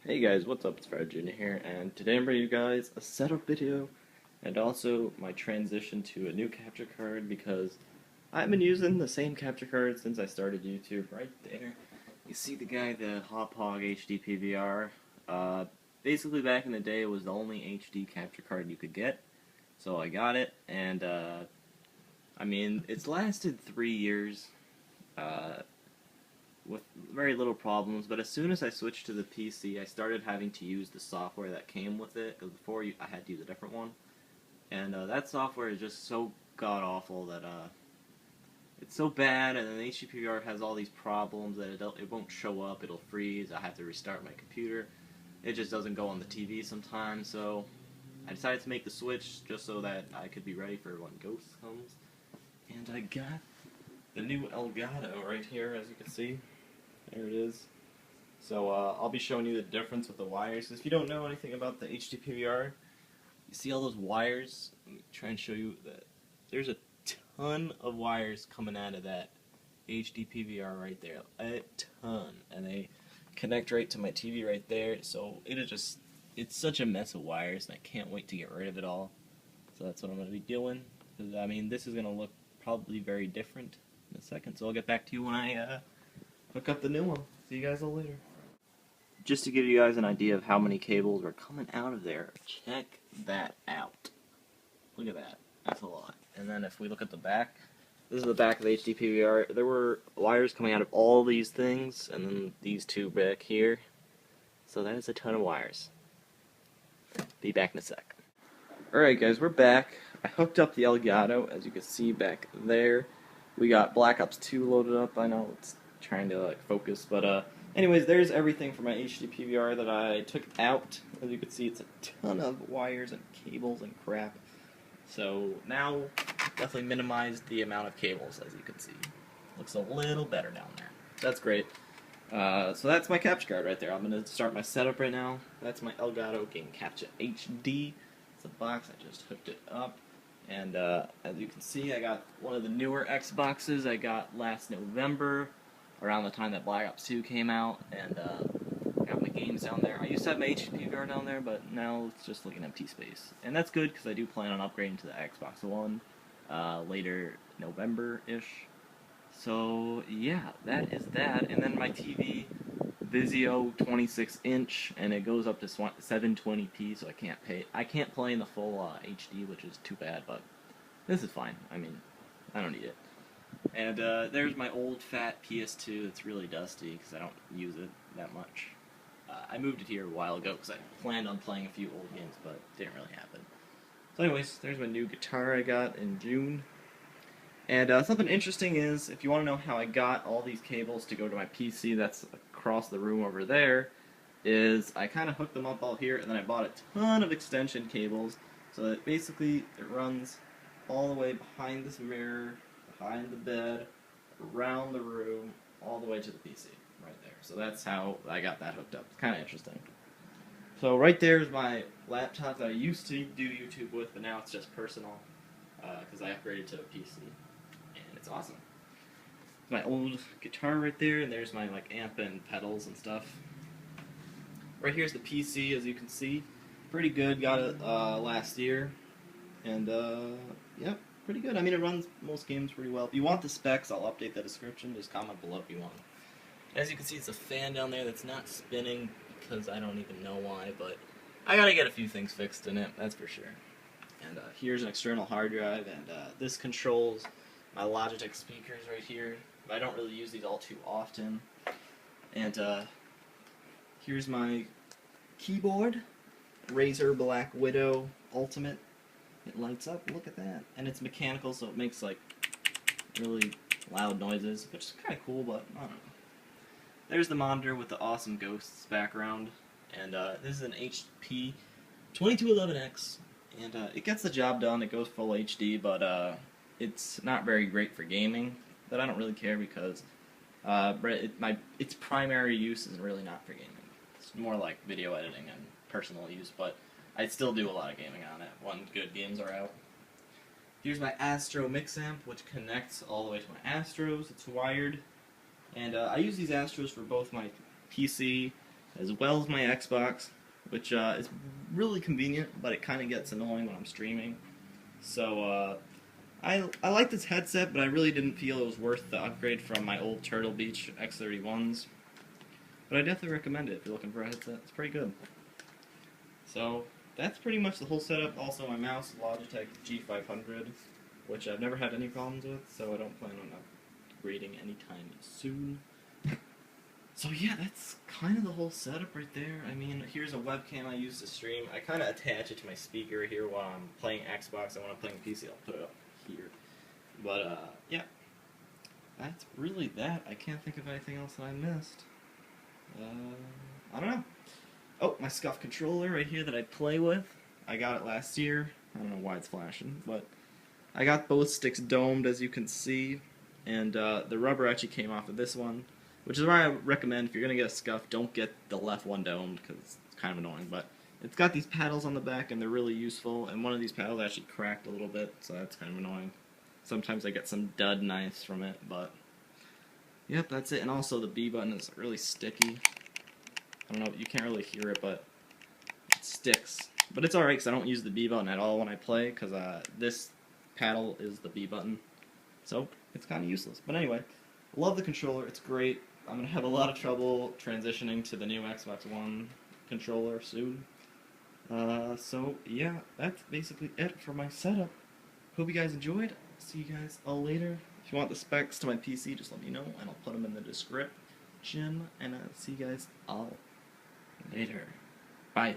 Hey guys, what's up? It's Fred Jr. here, and today I'm bringing you guys a setup video and also my transition to a new capture card because I've been using the same capture card since I started YouTube. Right there, you see the guy, the Hop Hog HD PVR. Basically, back in the day, it was the only HD capture card you could get, so I got it, and I mean, it's lasted 3 years. With very little problems, but as soon as I switched to the PC, I started having to use the software that came with it, because before I had to use a different one, and that software is just so god-awful that it's so bad, and then the HDPVR has all these problems that it won't show up, it'll freeze, I have to restart my computer, it just doesn't go on the TV sometimes, so I decided to make the switch just so that I could be ready for when Ghost comes, and I got the new Elgato right here, as you can see. There it is. So I'll be showing you the difference with the wires. If you don't know anything about the HDPVR, you see all those wires? Let me try and show you that. There's a ton of wires coming out of that HDPVR right there. A ton. And they connect right to my TV right there. So it's such a mess of wires, and I can't wait to get rid of it all. So that's what I'm going to be doing. Because, I mean, this is going to look probably very different in a second. So I'll get back to you when I hook up the new one. See you guys all later. Just to give you guys an idea of how many cables are coming out of there, check that out. Look at that. That's a lot. And then if we look at the back, this is the back of the HD PVR. There were wires coming out of all these things, and then these two back here. So that is a ton of wires. Be back in a sec. Alright guys, we're back. I hooked up the Elgato, as you can see back there. We got Black Ops 2 loaded up. I know it's trying to focus, but anyways, there's everything for my HD PVR that I took out. As you can see, it's a ton of wires and cables and crap. So now, definitely minimized the amount of cables, as you can see. Looks a little better down there. That's great. So that's my capture card right there. I'm going to start my setup right now. That's my Elgato Game Capture HD. It's a box. I just hooked it up. And as you can see, I got one of the newer Xboxes I got last November, around the time that Black Ops 2 came out, and I got my games down there. I used to have my HDPVR down there, but now it's just like an empty space. And that's good, because I do plan on upgrading to the Xbox One later November-ish. So, yeah, that is that. And then my TV, Vizio 26-inch, and it goes up to 720p, so I can't play in the full HD, which is too bad, but this is fine. I mean, I don't need it. And there's my old fat PS2 that's really dusty because I don't use it that much. I moved it here a while ago because I planned on playing a few old games, but it didn't really happen. So anyways, there's my new guitar I got in June. And something interesting is, if you want to know how I got all these cables to go to my PC that's across the room over there, is I kind of hooked them up all here, and then I bought a ton of extension cables, so that basically it runs all the way behind this mirror, behind the bed, around the room, all the way to the PC, right there. So that's how I got that hooked up. It's kind of interesting. So right there is my laptop that I used to do YouTube with, but now it's just personal, because I upgraded to a PC, and it's awesome. My old guitar right there, and there's my amp and pedals and stuff. Right here's the PC, as you can see. Pretty good, got it last year, and yep. Pretty good. I mean, it runs most games pretty well. If you want the specs, I'll update the description. Just comment below if you want. As you can see, it's a fan down there that's not spinning because I don't even know why, but I gotta get a few things fixed in it, that's for sure. And here's an external hard drive, and this controls my Logitech speakers right here. But I don't really use these all too often. And here's my keyboard, Razer Black Widow Ultimate. It lights up, look at that. And it's mechanical, so it makes really loud noises, which is kind of cool, but I don't know. There's the monitor with the awesome Ghosts background, and this is an HP 2211X, and it gets the job done. It goes full HD, but it's not very great for gaming, but I don't really care because its primary use is really not for gaming. It's more like video editing and personal use, but I still do a lot of gaming on it when good games are out. Here's my Astro mix amp, which connects all the way to my Astros. It's wired. And I use these Astros for both my PC as well as my Xbox, which is really convenient, but it kind of gets annoying when I'm streaming. So I like this headset, but I really didn't feel it was worth the upgrade from my old Turtle Beach X31s. But I definitely recommend it if you're looking for a headset. It's pretty good. So that's pretty much the whole setup. Also, my mouse, Logitech G500, which I've never had any problems with, so I don't plan on upgrading anytime soon. So yeah, that's kind of the whole setup right there. I mean, here's a webcam I use to stream. I kind of attach it to my speaker here while I'm playing Xbox, and when I'm playing PC, I'll put it up here. But yeah, that's really that. I can't think of anything else that I missed. I don't know. Oh, my Scuff controller right here that I play with. I got it last year. I don't know why it's flashing, but I got both sticks domed, as you can see, and the rubber actually came off of this one, which is why I recommend if you're going to get a Scuff, don't get the left one domed, because it's kind of annoying, but it's got these paddles on the back, and they're really useful, and one of these paddles actually cracked a little bit, so that's kind of annoying. Sometimes I get some dud knives from it, but yep, that's it. And also the B button is really sticky. I don't know, you can't really hear it, but it sticks. But it's alright, because I don't use the B button at all when I play, because this paddle is the B button. So, it's kind of useless. But anyway, love the controller, it's great. I'm going to have a lot of trouble transitioning to the new Xbox One controller soon. So, yeah, that's basically it for my setup. Hope you guys enjoyed. See you guys all later. If you want the specs to my PC, just let me know, and I'll put them in the description. And I'll see you guys all later. Bye.